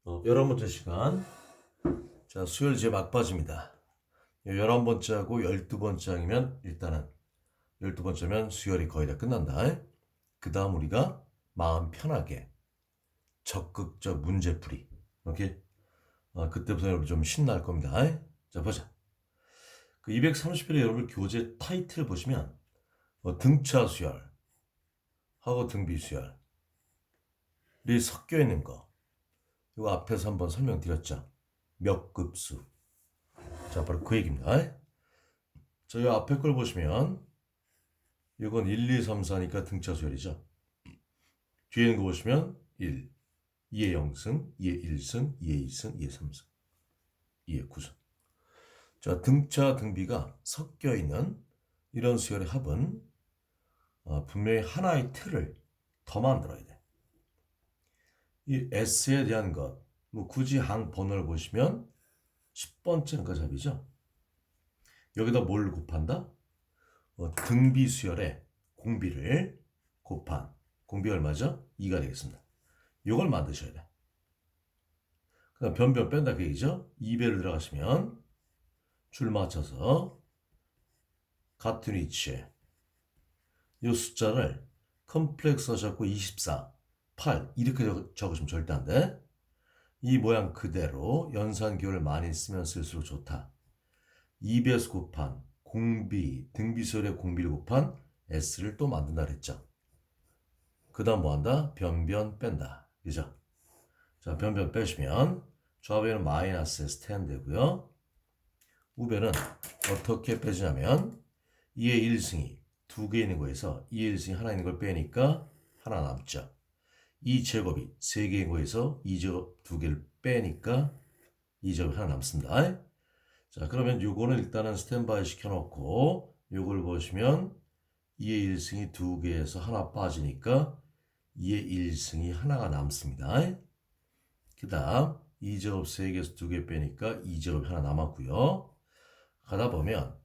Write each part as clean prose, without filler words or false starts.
11번째 시간. 자, 수요일 이제 막바지입니다. 11번째하고 12번째 항이면 일단은 12번째면 수요일이 거의 다 끝난다. 그 다음 우리가 마음 편하게 적극적 문제풀이. 오케이? 그때부터 여러분 좀 신날 겁니다. 자, 보자. 그 230일에 여러분 교재 타이틀 보시면 등차 수열 하고 등비 수열이 섞여 있는 거. 이거 앞에서 한번 설명드렸죠. 몇 급수. 자, 바로 그 얘기입니다. 자, 이 앞에 걸 보시면 이건 1, 2, 3, 4니까 등차 수열이죠. 뒤에 있는 거 보시면 1, 2의 0승, 2의 1승, 2의 2승, 2의 3승, 2의 9승. 자, 등차, 등비가 섞여 있는 이런 수열의 합은 분명히 하나의 틀을 더 만들어야 돼. 이 S에 대한 것, 뭐 굳이 항 번호를 보시면 10번째는 그 답이죠. 여기다 뭘 곱한다? 등비 수열의 공비를 곱한 공비 얼마죠? 2가 되겠습니다. 이걸 만드셔야 돼. 그다음 변변 뺀다 그 얘기죠. 2배를 들어가시면 줄 맞춰서 같은 위치에 이 숫자를 컴플렉스 하셨고 24, 8 이렇게 적으시면 절대 안 돼. 이 모양 그대로 연산기호를 많이 쓰면 쓸수록 좋다. 2배에서 곱한 공비, 등비수열의 공비를 곱한 S를 또 만든다 그랬죠. 그 다음 뭐 한다? 변변 뺀다. 그죠? 자, 변변 빼시면 좌변은 마이너스 S10 되고요. 우변은 어떻게 빼주냐면 2의 1승이 두 개 있는 거에서 2의 1승이 하나 있는 걸 빼니까 하나 남죠. 2제곱이 세 개인 거에서 2제곱 두 개를 빼니까 2제곱이 하나 남습니다. 자, 그러면 요거는 일단은 스탠바이 시켜놓고 요걸 보시면 2의 1승이 두 개에서 하나 빠지니까 2의 1승이 하나가 남습니다. 그 다음 2제곱 3개에서 2개 빼니까 2제곱이 하나 남았고요. 가다 보면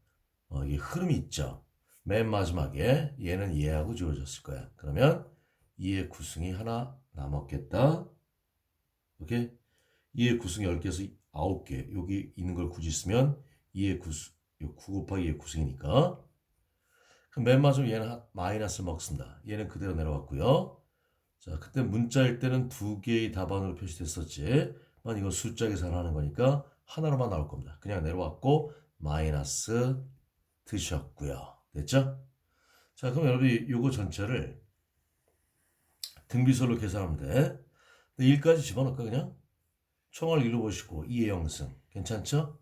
이게 흐름이 있죠. 맨 마지막에 얘는 얘하고 지워졌을 거야. 그러면 2의 9승이 하나 남았겠다. 오케이? 2의 9승이 10개에서 9개. 여기 있는 걸 굳이 쓰면 2의 9 곱하기 2의 9승이니까. 그럼 맨 마지막 얘는 마이너스 먹습니다. 얘는 그대로 내려왔고요. 자, 그때 문자일 때는 두 개의 답안으로 표시됐었지. 이건 숫자 계산하는 거니까 하나로만 나올 겁니다. 그냥 내려왔고 마이너스 드셨고요. 됐죠? 자, 그럼 여러분이 요거 전체를 등비설로 계산하면 돼. 1까지 집어넣을까 그냥? 총알 1로 보시고 2의 0승. 괜찮죠?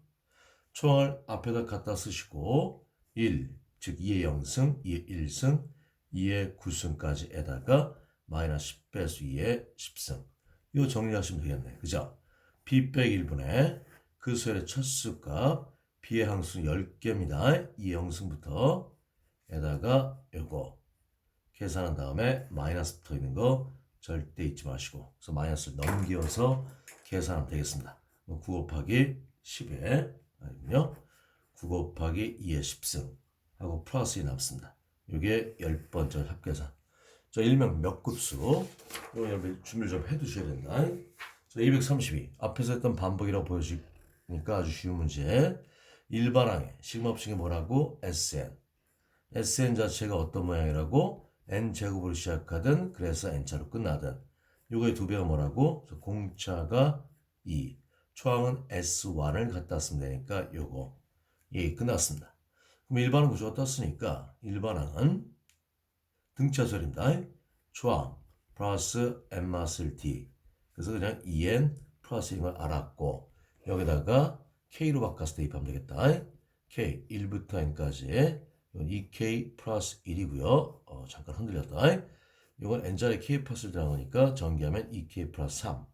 총알 앞에다 갖다 쓰시고 1, 즉 2의 0승, 2의 1승, 2의 9승까지에다가 마이너스 10 빼수 2의 10승. 이거 정리하시면 되겠네. 그죠? b 빼기 1분의 그 수열의 첫 수값 b의 항수는 10개입니다. 2의 0승부터 에다가 요거 계산한 다음에 마이너스 붙어 있는 거 절대 잊지 마시고 그래서 마이너스를 넘겨서 계산하면 되겠습니다. 9 곱하기 10에 아니군요. 9 곱하기 2의 10승 하고 플러스 2 남습니다. 이게 10번째 합계산. 자, 일명 몇 급수. 이거 여러분 준비를 좀 해두셔야 된다. 자, 232. 앞에서 했던 반복이라고 보여주니까 아주 쉬운 문제. 일반항의 시그마합식이 뭐라고? Sn. Sn 자체가 어떤 모양이라고? N제곱으로 시작하든 그래서 N차로 끝나든. 요거의 두 배가 뭐라고? 공차가 2. 초항은 S1을 갖다 쓰면 되니까 요거. 예, 끝났습니다. 그럼 일반항 구조가 떴으니까 일반항은 등차설입니다. 초항 플러스 n-을 t. 그래서 그냥 2n 플러스인 걸 알았고 여기다가 k로 바꿔서 대입하면 되겠다. k 1부터 n까지 2k 플러스 1이고요. 잠깐 흔들렸다. 이건 n자리 k 플러스를 들어간 거니까 전개하면 2k 플러스 3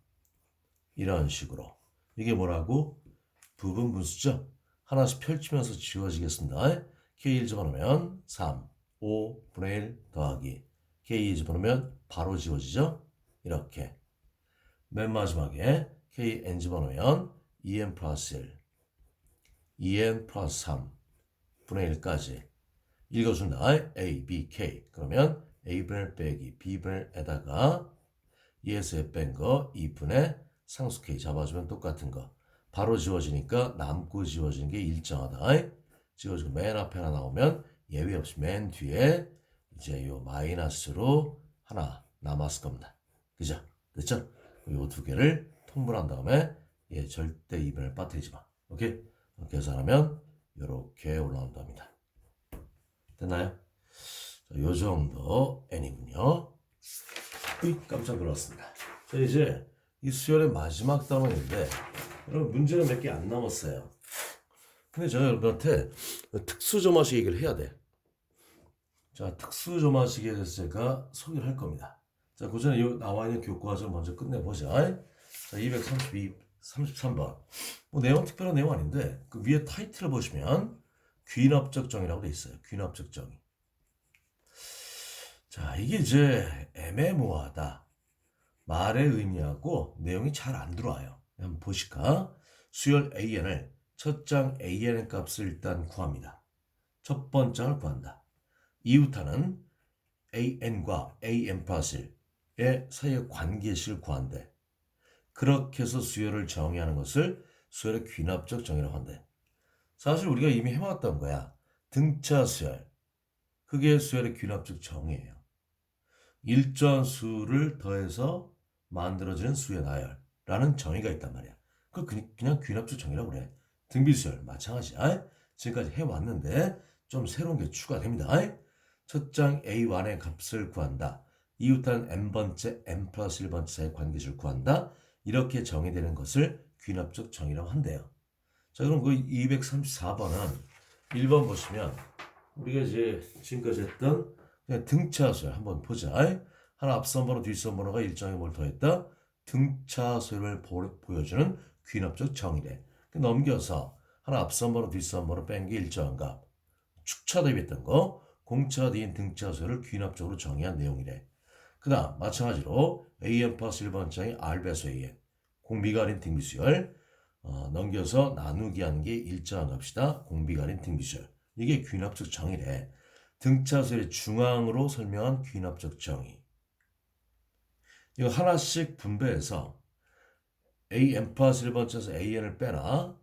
이런 식으로. 이게 뭐라고? 부분 분수죠. 하나씩 펼치면서 지워지겠습니다. k1 집어넣으면 3 5분의 1 더하기 K2 집어넣으면 바로 지워지죠. 이렇게 맨 마지막에 KN 집어넣으면 2N 플러스 1 2N 플러스 3 분의 1까지 읽어준다. A, B, K. 그러면 A분의 빼기 B분의에다가 2에서 뺀 거 2분의 상수 K 잡아주면 똑같은 거. 바로 지워지니까 남고 지워지는 게 일정하다. 지워지고 맨 앞에 하나 나오면 예외 없이 맨 뒤에 이제 요 마이너스로 하나 남았을 겁니다. 그죠? 됐죠? 요 두 개를 통분한 다음에 얘 절대 이변을 빠뜨리지 마. 오케이? 계산하면 요렇게 올라온답니다. 됐나요? 자, 요 정도 n이군요. 깜짝 놀랐습니다. 자, 이제 이 수열의 마지막 단원인데 여러분 문제가 몇 개 안 남았어요. 근데 제가 여러분한테 특수조마식 얘기를 해야 돼. 자, 특수조마식에 대해서 제가 소개를 할 겁니다. 자, 그 전에 나와 있는 교과서 먼저 끝내보자. 자, 233번. 뭐 내용 특별한 내용 아닌데 그 위에 타이틀을 보시면 귀납적 정의라고 돼 있어요. 귀납적 정의. 자, 이게 이제 애매모호하다. 말의 의미하고 내용이 잘 안 들어와요. 한번 보실까? 수열 AN을 첫 장 AN의 값을 일단 구합니다. 첫 번장을 구한다. 이후타는 AN과 AN 플러스 1의 사이의 관계식을 구한대. 그렇게 해서 수열을 정의하는 것을 수열의 귀납적 정의라고 한대. 사실 우리가 이미 해왔던 거야. 등차 수열. 그게 수열의 귀납적 정의예요. 일정한 수를 더해서 만들어지는 수의 나열라는 정의가 있단 말이야. 그냥 귀납적 정의라고 그래. 등비수열 마찬가지야. 지금까지 해왔는데 좀 새로운 게 추가됩니다. 첫 장 A1의 값을 구한다. 이후타는 n번째 n 플러스 1번째 사이의 관계식을 구한다. 이렇게 정의되는 것을 귀납적 정의라고 한대요. 자, 그럼 그 234번은 1번 보시면 우리가 이제 지금까지 했던 그냥 등차수열 한번 보자. 하나 앞선 번호 뒷선 번호가 일정에 뭘 더했다? 등차수열을 보여주는 귀납적 정의래. 넘겨서 하나 앞선 번호 뒷선 번호 뺀 게 일정한 값. 축차 대비했던 거 공차가 뒤인 등차수열을 귀납적으로 정의한 내용이래. 그 다음 마찬가지로 AN 플러스 1번장의 R배수 AN 공비가 아닌 등비수열 넘겨서 나누기 하는 게 일정한 값이다. 공비가 아닌 등비수열. 이게 귀납적 정의래. 등차수열의 중앙으로 설명한 귀납적 정의. 이거 하나씩 분배해서 AN 플러스 1번째에서 AN을 빼나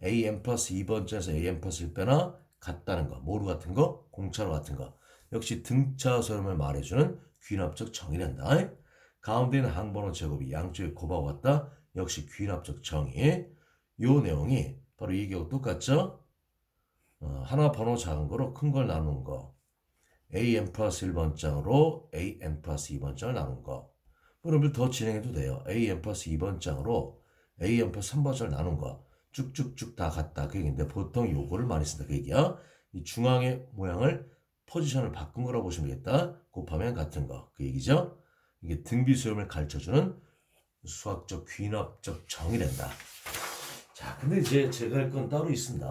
AN 플러스 2번째에서 AN 플러스 1 빼나 같다는 거. 모루 같은 거, 공차로 같은 거. 역시 등차수열을 말해주는 귀납적 정의란다. 가운데 있는 항번호 제곱이 양쪽에 곱하고 같다. 역시 귀납적 정의. 요 내용이 바로 이 경우 똑같죠? 하나 번호 작은 거로 큰 걸 나누는 거. AN 플러스 1번장으로 AN 플러스 2번장을 나눈 거. 그러면 더 진행해도 돼요. AN 플러스 2번장으로 AN 플러스 3번장을 나눈 거. 쭉쭉쭉 다 같다. 그 얘기인데 보통 요거를 많이 쓴다. 그 얘기야. 이 중앙의 모양을 포지션을 바꾼 거라고 보시면 되겠다. 곱하면 같은 거. 그 얘기죠. 이게 등비수열을 가르쳐주는 수학적 귀납적 정의된다. 자, 근데 이제 제가 할 건 따로 있습니다.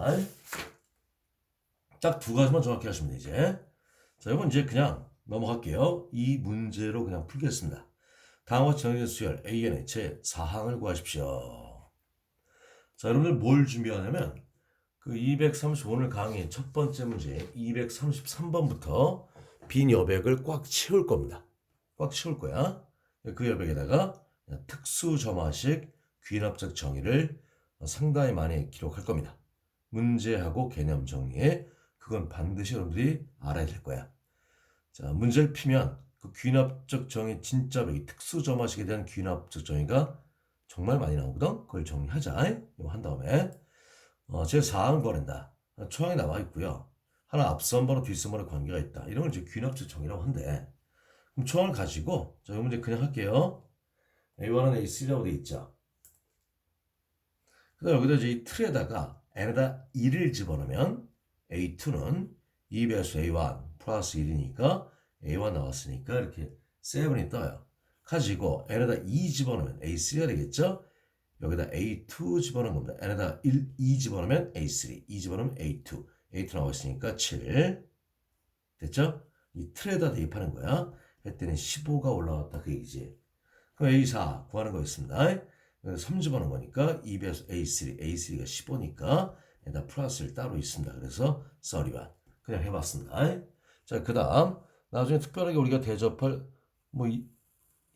딱 두 가지만 정확히 하시면 되지. 자, 이건 이제 그냥 넘어갈게요. 이 문제로 그냥 풀겠습니다. 다음과 정의된 수열 AN의 제 4항을 구하십시오. 자, 여러분들 뭘 준비하냐면 그 235오늘 강의 첫 번째 문제 233번부터 빈 여백을 꽉 채울 겁니다. 꽉 채울 거야. 그 여백에다가 특수점화식 귀납적 정의를 상당히 많이 기록할 겁니다. 문제하고 개념 정리에 그건 반드시 여러분들이 알아야 될 거야. 자, 문제를 피면 그 귀납적 정의 진짜 특수점화식에 대한 귀납적 정의가 정말 많이 나오거든. 그걸 정리하자. 이거 한 다음에 제 4항 버린다. 초항에 나와 있고요. 하나 앞선 번호 뒷선 번호 관계가 있다. 이런 걸 이제 귀납적 정의라고 한대. 그럼 초항을 가지고 자, 이 문제 그냥 할게요. A1은 A3라고 돼 있죠. 그다음 여기다 이제 이 틀에다가 n에다 1을 집어넣으면 A2는 2배수 A1 플러스 1이니까 A1 나왔으니까 이렇게 7이 떠요. 가지고 n에다 2 집어넣으면 A3가 되겠죠? 여기다 A2 집어넣은 겁니다. n에다 2 집어넣으면 A3, 2 집어넣으면 A2. A2 나와 있으니까 7. 됐죠? 이 틀에다 대입하는 거야. 했더니 15가 올라왔다 그 얘기지. 그럼 A4 구하는 거였습니다. 3 집어넣은 거니까 2배수 A3, A3가 15니까 여기다 플러스를 따로 있습니다. 그래서 31. 그냥 해봤습니다. 자, 그 다음 나중에 특별하게 우리가 대접할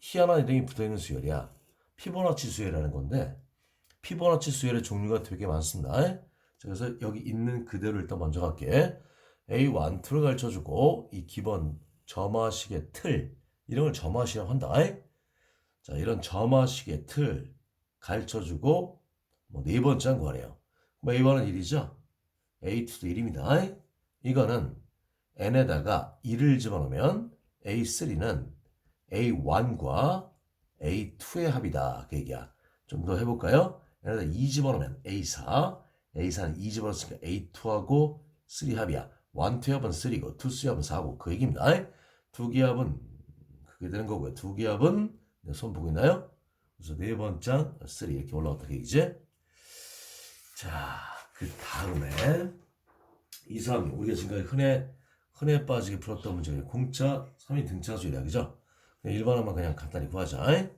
희한한 이름이 붙어있는 수열이야. 피보나치 수열이라는 건데 피보나치 수열의 종류가 되게 많습니다. 자, 그래서 여기 있는 그대로 일단 먼저 갈게. A1, 2를 가르쳐주고 이 기본 점화식의 틀 이런 걸 점화식이라고 한다. 자, 이런 점화식의 틀 가르쳐주고 뭐 네 번째 한 거래요. 뭐 A1은 1이죠. A2도 1입니다. 이거는 n에다가 1을 집어넣으면 A3는 A1과 A2의 합이다. 그 얘기야. 좀 더 해볼까요? n에다 2 집어넣으면 A4, A4는 2 집어넣었으니까 A2하고 3 합이야. 1, 2 합은 3고 2, 3 합은 4고 그 얘기입니다. 두 개 합은 그게 되는 거고요. 두 개 합은 손 보고 있나요? 그래서 네 번째 3 이렇게 올라갔다 그 얘기지. 자, 그 다음에 2, 3 우리가 지금까지 흔해 빠지게 풀었던 문제가 공차 3인 등차수열이야. 그죠? 일반화만 그냥 간단히 구하자.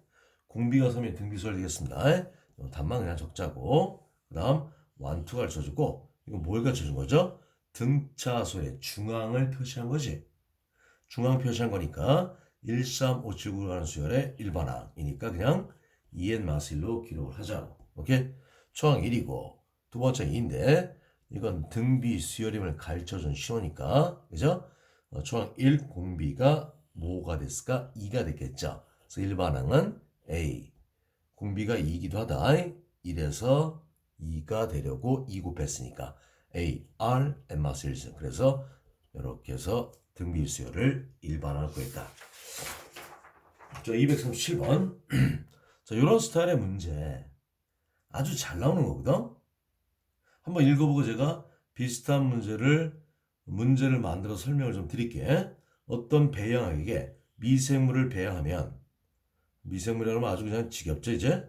공비가 3인 등비수열 되겠습니다. 답만 그냥 적자고 그 다음 1, 2 가르쳐주고 이거 뭘 가르쳐준 거죠? 등차수의 중앙을 표시한 거지. 중앙 표시한 거니까 1, 3, 5, 7, 9로 가는 수열의 일반항이니까 그냥 2n 마스 1로 기록을 하자고. 오케이? 초항 1이고 두 번째 2인데 이건 등비 수열임을 가르쳐준 신호니까 그죠? 초항 1 공비가 뭐가 됐을까? 2가 됐겠죠. 그래서 일반항은 A 공비가 2이기도 하다. 1에서 2가 되려고 2 곱했으니까 A, R, n 마스 1. 그래서 이렇게 해서 등비 수열을 일반항을 구했다. 저 237번. 자, 이런 스타일의 문제 아주 잘 나오는 거거든. 한번 읽어보고 제가 비슷한 문제를 만들어 설명을 좀 드릴게. 어떤 배양액에 미생물을 배양하면 미생물이라면 아주 그냥 지겹죠 이제.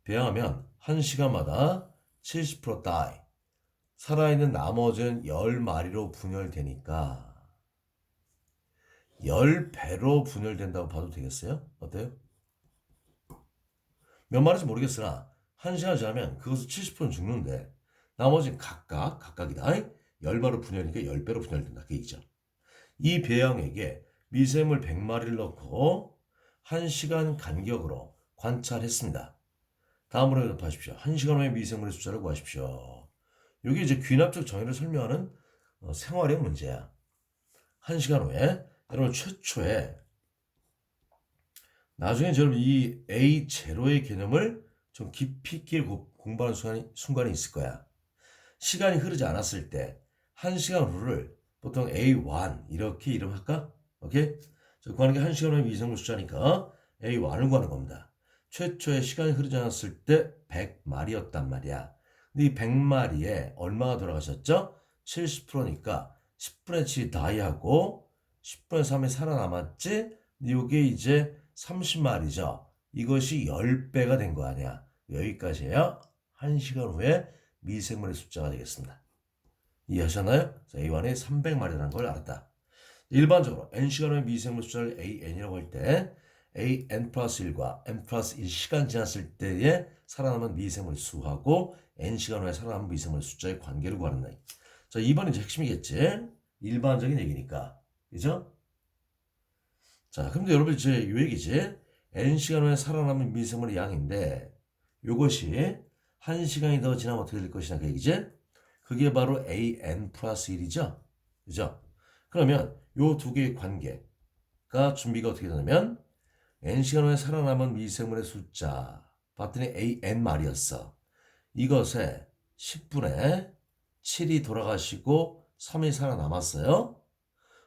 배양하면 1시간마다 70% die. 살아있는 나머지는 10마리로 분열되니까 10배로 분열된다고 봐도 되겠어요? 어때요? 몇 마리인지 모르겠으나 1시간 지나면 그것은 70%는 죽는데 나머지는 각각이다. 10마리로 분열이니까 10배로 분열된다. 그 얘기죠. 이 배양액에 미생물 100마리를 넣고 1시간 간격으로 관찰했습니다. 다음으로 봐십시오. 1시간 후에 미생물의 숫자를 구하십시오. 이게 이제 귀납적 정의를 설명하는 생활의 문제야. 1시간 후에 여러분 최초에 나중에 여러분 이 A0의 개념을 좀 깊이 있게 공부하는 순간이 있을 거야. 시간이 흐르지 않았을 때 1시간 후를 보통 A1 이렇게 이름할까? 오케이? 구하는 게 1시간 후에 미생물 숫자니까 A1을 구하는 겁니다. 최초에 시간이 흐르지 않았을 때 100마리였단 말이야. 근데 이 100마리에 얼마가 돌아가셨죠? 70%니까 10분의 7이 다이하고 10분의 3이 살아남았지? 이게 이제 30마리죠. 이것이 10배가 된 거 아니야. 여기까지야 1시간 후에 미생물의 숫자가 되겠습니다. 이해하셨나요? 자, A1이 300마리라는 걸 알았다. 일반적으로 n시간 후에 미생물 숫자를 AN이라고 할 때 AN 플러스 1과 N 플러스 1시간 지났을 때에 살아남은 미생물 수하고 n시간 후에 살아남은 미생물 숫자의 관계를 구하는 얘기. 자, 2번이 이제 핵심이겠지? 일반적인 얘기니까. 그죠? 자, 그런데 여러분 이제 이 얘기지? n시간 후에 살아남은 미생물의 양인데 이것이 1시간이 더 지나면 어떻게 될 것이냐 그 얘기지? 그게 바로 AN 플러스 1이죠? 그죠? 그러면 요 두 개의 관계가 준비가 어떻게 되냐면 n시간 후에 살아남은 미생물의 숫자 봤더니 AN 말이었어. 이것에 10분의 7이 돌아가시고 3이 살아남았어요.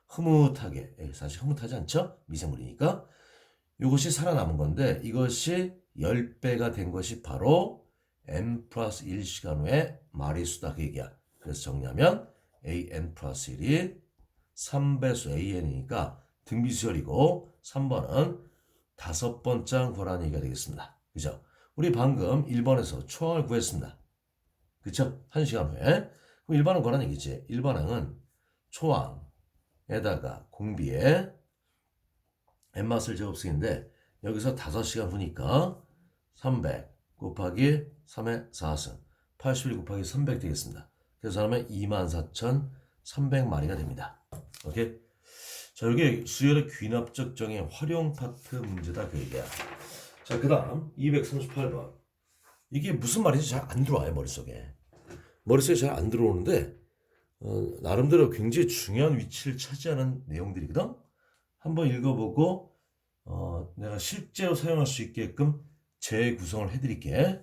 흐뭇하게, 사실 흐뭇하지 않죠? 미생물이니까. 이것이 살아남은 건데 이것이 10배가 된 것이 바로 n 플러스 1시간 후에 마리수다 그 얘기야. 그래서 정리하면 an 플러스 1이 3배수 an이니까 등비수열이고 3번은 5번째 구하라는 얘기가 되겠습니다. 그죠? 우리 방금 1번에서 초항을 구했습니다. 그쵸? 1시간 후에. 그럼 1번은 구하라는 얘기지. 1번은 초항에다가 공비에 n맛을 제곱수인데 여기서 5시간 후니까 300 곱하기 3의 4승 81 곱하기 300 되겠습니다. 그래서 하면 24,300마리가 됩니다. 오케이? 자, 이게 수열의 귀납적 정의 활용 파트 문제다 그 얘기야. 자, 자, 그 다음 238번. 이게 무슨 말인지 잘 안 들어와요, 머릿속에. 머릿속에 잘 안 들어오는데 나름대로 굉장히 중요한 위치를 차지하는 내용들이거든. 한번 읽어보고 내가 실제로 사용할 수 있게끔 재구성을 해드릴게.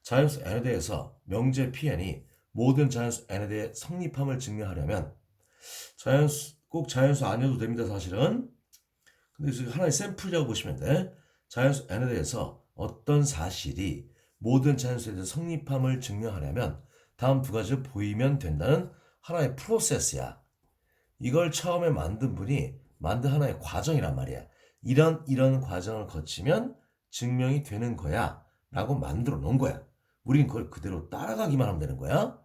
자연수 n에 대해서 명제 Pn이 모든 자연수 n에 대해 성립함을 증명하려면 꼭 자연수 아니어도 됩니다, 사실은. 근데 하나의 샘플이라고 보시면 돼. 자연수 n에 대해서 어떤 사실이 모든 자연수에 대해서 성립함을 증명하려면 다음 두 가지를 보이면 된다는 하나의 프로세스야. 이걸 처음에 만든 분이 만든 하나의 과정이란 말이야. 이런 과정을 거치면 증명이 되는 거야 라고 만들어 놓은 거야. 우린 그걸 그대로 따라가기만 하면 되는 거야.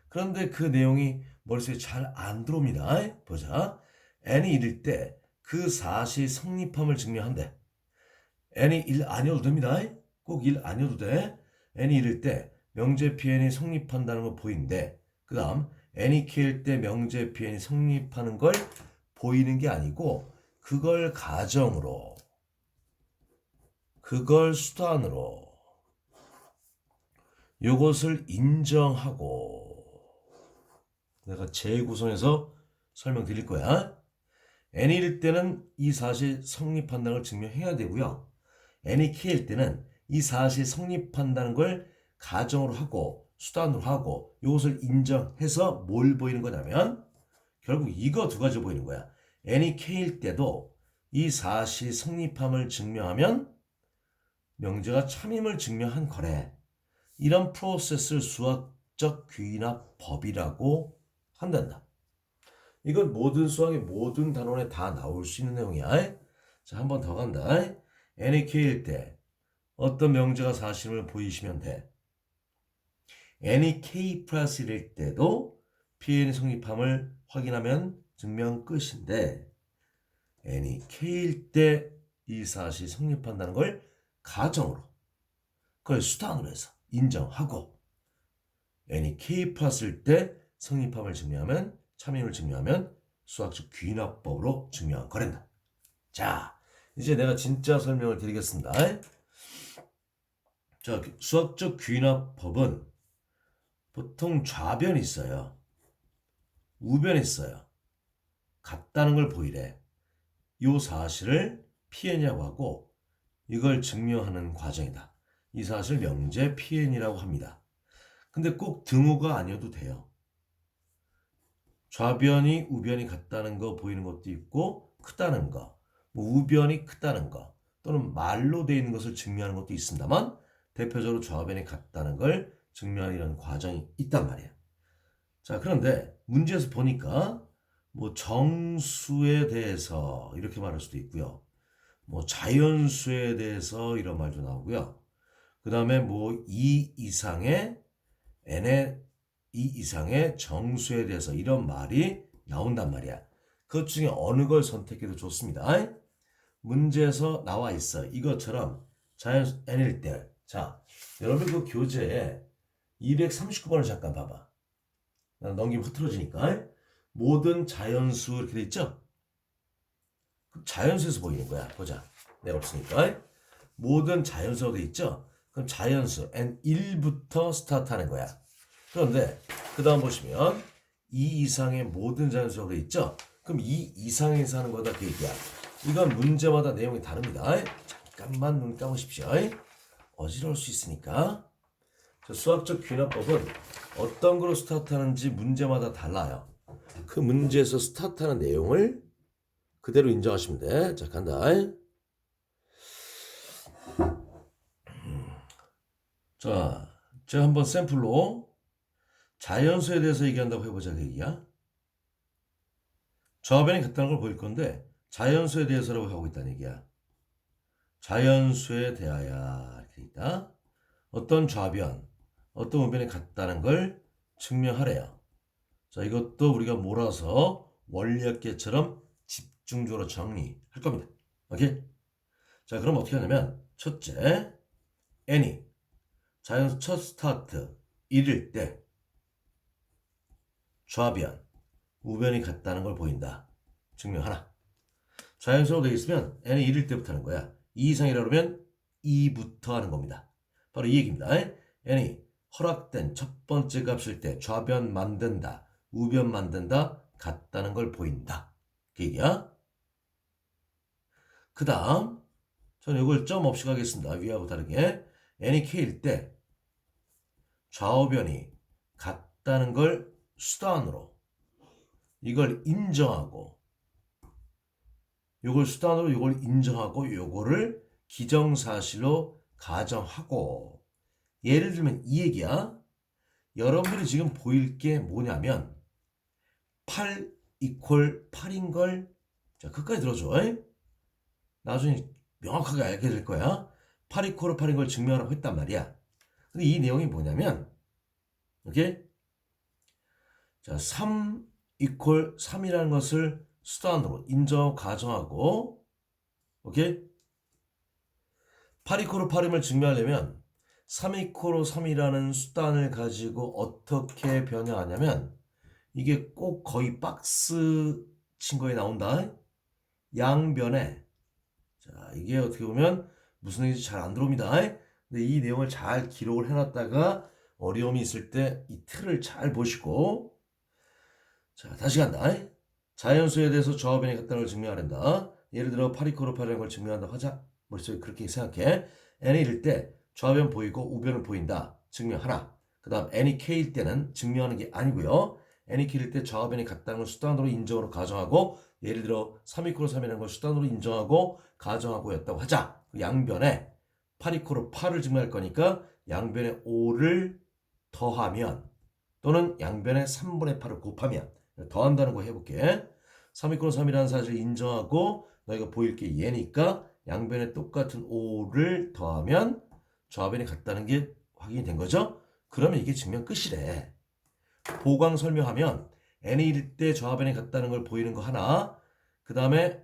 그런데 그 내용이 머릿속에 잘 안 들어옵니다. 보자. n이 1일 때 그 사실 성립함을 증명한대. n이 1 아니어도 됩니다. 꼭 1 아니어도 돼. n이 1일 때 명제 Pn이 성립한다는 거 보이는데 그 다음 n이 k일 때 명제 Pn이 성립하는 걸 보이는 게 아니고 그걸 가정으로 그걸 수단으로 요것을 인정하고 내가 재구성해서 설명드릴 거야. n일 때는 이 사실 성립한다는 걸 증명해야 되고요. n이 k일 때는 이 사실 성립한다는 걸 가정으로 하고 수단으로 하고 이것을 인정해서 뭘 보이는 거냐면 결국 이거 두 가지 보이는 거야. n이 k일 때도 이 사실 성립함을 증명하면 명제가 참임을 증명한 거래. 이런 프로세스를 수학적 귀납법이라고 한단다. 이건 모든 수학의 모든 단원에 다 나올 수 있는 내용이야. 자, 한 번 더 간다. n이 k일 때 어떤 명제가 사실을 보이시면 돼. n이 k 플러스 1일 때도 Pn이 성립함을 확인하면 증명 끝인데 n이 k일 때 이 사실이 성립한다는 걸 가정으로 그걸 수단으로 해서 인정하고 n이 k 플러스일 때 성립함을 증명하면 참임을 증명하면 수학적 귀납법으로 증명한 거란다. 자, 이제 내가 진짜 설명을 드리겠습니다. 자, 수학적 귀납법은 보통 좌변이 있어요. 우변이 있어요. 같다는 걸 보이래. 이 사실을 Pn이라고 하고 이걸 증명하는 과정이다. 이 사실을 명제 Pn이라고 합니다. 근데 꼭 등호가 아니어도 돼요. 좌변이 우변이 같다는 거 보이는 것도 있고 크다는 거, 뭐 우변이 크다는 거 또는 말로 되어 있는 것을 증명하는 것도 있습니다만 대표적으로 좌변이 같다는 걸 증명하는 이런 과정이 있단 말이에요. 자, 그런데 문제에서 보니까 뭐 정수에 대해서 이렇게 말할 수도 있고요. 뭐 자연수에 대해서 이런 말도 나오고요. 그 다음에 뭐 2 이상의 n의 2 이상의 정수에 대해서 이런 말이 나온단 말이야. 그 중에 어느 걸 선택해도 좋습니다. 문제에서 나와 있어. 이것처럼 자연수 n일 때. 자, 여러분 그 교재에 239번을 잠깐 봐봐. 넘기면 흐트러지니까. 모든 자연수 이렇게 돼 있죠? 자연수에서 보이는 거야. 보자. 내가 없으니까. 모든 자연수가 돼 있죠? 그럼 자연수 n1부터 스타트하는 거야. 그런데 그 다음 보시면 2 이상의 모든 자연수가 돼 있죠? 그럼 2 이상에서 하는 거다 그 얘기야. 이건 문제마다 내용이 다릅니다. 잠깐만 눈 감으십시오. 어지러울 수 있으니까. 수학적 귀납법은 어떤 거로 스타트하는지 문제마다 달라요. 그 문제에서 스타트하는 내용을 그대로 인정하시면 돼. 자, 간다. 자, 제가 한번 샘플로 자연수에 대해서 얘기한다고 해보자 그 얘기야. 좌변이 같다는 걸 보일 건데 자연수에 대해서라고 하고 있다는 얘기야. 자연수에 대하여 이렇게 있다. 어떤 좌변, 어떤 우변이 같다는 걸 증명하래요. 자, 이것도 우리가 몰아서 원리학계처럼 집중적으로 정리할 겁니다. 오케이? 자, 그럼 어떻게 하냐면 첫째, n이 자연수 첫 스타트 1일 때 좌변, 우변이 같다는 걸 보인다. 증명 하나. 자연수로 되어 있으면 n이 1일 때부터 하는 거야. 2 이상이라 그러면 2부터 하는 겁니다. 바로 이 얘기입니다. n이 허락된 첫 번째 값일 때 좌변 만든다, 우변 만든다, 같다는 걸 보인다. 그 얘기야. 그 다음 저는 이걸 점 없이 가겠습니다. 위하고 다르게 n이 k일 때 좌우변이 같다는 걸 수단으로 이걸 인정하고 요걸 수단으로 요걸 인정하고 요거를 기정사실로 가정하고 예를 들면 이 얘기야. 여러분들이 지금 보일 게 뭐냐면 8 이퀄 8인 걸 자, 끝까지 들어줘. 나중에 명확하게 알게 될 거야. 8 이퀄 8인 걸 증명하라고 했단 말이야. 근데 이 내용이 뭐냐면 오케이? 자, 3 이퀄 3이라는 것을 수단으로 인정하고 가정하고 오케이? 8 이퀄 8임을 증명하려면 3 이퀄 3이라는 수단을 가지고 어떻게 변형하냐면 이게 꼭 거의 박스 친 거에 나온다. 양변에 자, 이게 어떻게 보면 무슨 얘기인지 잘 안 들어옵니다. 근데 이 내용을 잘 기록을 해놨다가 어려움이 있을 때 이 틀을 잘 보시고 자, 다시 간다. 자연수에 대해서 좌우변이 같다는 걸 증명하란다. 예를 들어 8 이퀄 8이라는 걸 증명한다 하자. 머릿속에 그렇게 생각해. n이 이럴 때 좌변 보이고 우변은 보인다. 증명 하나. 그 다음 n이 k일 때는 증명하는 게 아니고요. n이 k일 때 좌우변이 같다는 걸 수단으로 인정으로 가정하고 예를 들어 3 이퀄 3이라는 걸 수단으로 인정하고 가정하고 였다고 하자. 그 양변에 8 이퀄 8을 증명할 거니까 양변에 5를 더하면 또는 양변에 3분의 8을 곱하면 더한다는 거 해볼게. 3 이퀄 3이라는 사실을 인정하고 너희가 보일 게 얘니까 양변에 똑같은 5를 더하면 좌변이 같다는 게 확인이 된 거죠. 그러면 이게 증명 끝이래. 보강 설명하면 n일 때 좌변이 같다는 걸 보이는 거 하나. 그 다음에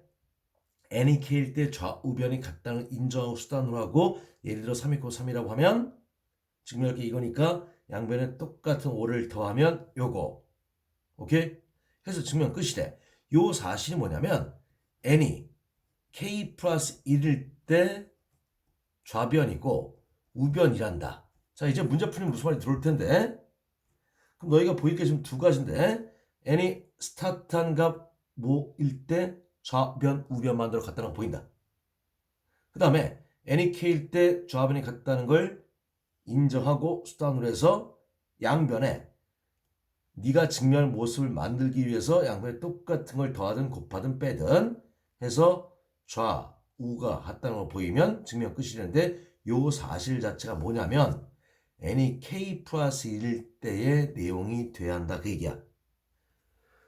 n이 k일 때 좌우변이 같다는 걸 인정하고 수단으로 하고 예를 들어 3 이퀄 3이라고 하면 증명할 게 이거니까 양변에 똑같은 5를 더하면 요거. 오케이? 해서 증명 끝이래. 요 사실이 뭐냐면 n이 k 플러스 1일 때 좌변이고 우변이란다. 자, 이제 문제 풀리면 무슨 말이 들어올 텐데 그럼 너희가 보일 게 지금 두 가지인데 n이 스타트한 값 뭐일 때 좌변 우변 만들어 같다는 거 보인다. 그 다음에 n이 k일 때 좌변이 같다는 걸 인정하고 수단으로 해서 양변에 네가 증명할 모습을 만들기 위해서 양변에 똑같은 걸 더하든 곱하든 빼든 해서 좌우가 같다는 걸 보이면 증명 끝이 되는데 요 사실 자체가 뭐냐면 n이 k 플러스 1일 때의 내용이 돼야 한다 그 얘기야.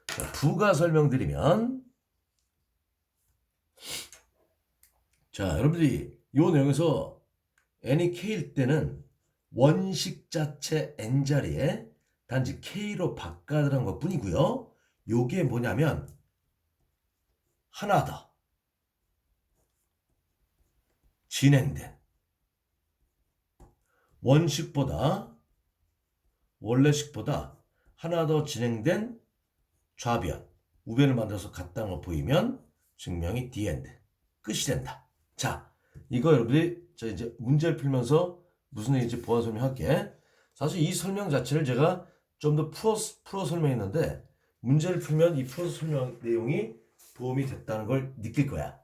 자, 부가 설명드리면 자, 여러분들이 요 내용에서 n이 k일 때는 원식 자체 n자리에 단지 k로 바꿔달라는 것 뿐이고요. 요게 뭐냐면 하나 더 진행된 원래식보다 하나 더 진행된 좌변, 우변을 만들어서 같다는 걸 보이면 증명이 the end, 끝이 된다. 자, 이거 여러분들이 자 이제 문제를 풀면서 무슨 얘기인지 보완 설명할게. 사실 이 설명 자체를 제가 좀 더 풀어 설명했는데 문제를 풀면 이 풀어 설명 내용이 도움이 됐다는 걸 느낄 거야.